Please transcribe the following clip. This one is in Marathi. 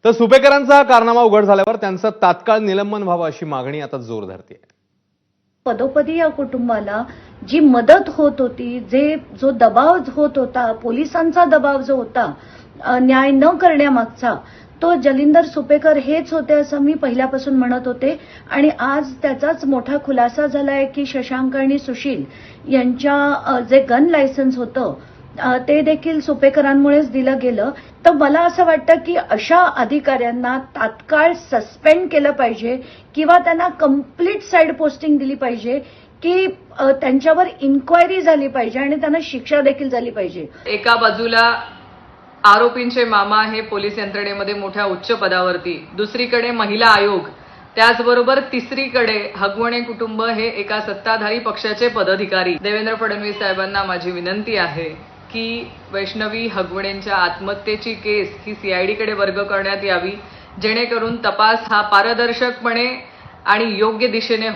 तर सुपेकरांचा कारनामा उघड झाल्यावर त्यांचं तात्काळ निलंबन व्हावं अशी मागणी आता जोर धरते। पदोपदी या कुटुंबाला जी मदत होत होती, जो दबाव होत होता, पोलिसांचा दबाव जो होता न्याय न करण्यामागचा, तो जलिंदर सुपेकर हेच होते असं मी पहिल्यापासून म्हणत होते। आणि आज त्याचाच मोठा खुलासा झालाय की शशांक आणि सुशील यांच्या जे गन लायसन्स होतं ते देखील सुपेकरांमुळेच दिलं गेलं। तर मला असं वाटतं की अशा अधिकाऱ्यांना तात्काळ सस्पेंड केलं पाहिजे किंवा त्यांना कंप्लीट साईड पोस्टिंग दिली पाहिजे की त्यांच्यावर इन्क्वायरी झाली पाहिजे आणि त्यांना शिक्षा देखील झाली पाहिजे। एका बाजूला आरोपींचे मामा हे पोलीस यंत्रणेमध्ये मोठ्या उच्च पदावरती, दुसरीकडे महिला आयोग, त्याचबरोबर तिसरीकडे हगवणे कुटुंब हे एका सत्ताधारी पक्षाचे पदाधिकारी। देवेंद्र फडणवीस साहेबांना माझी विनंती आहे की वैष्णवी हगवणेंच्या आत्महत्येची केस ही सीआयडीकडे वर्ग करण्यात यावी, जेणेकरून तपास हा पारदर्शकपणे आणि योग्य दिशेने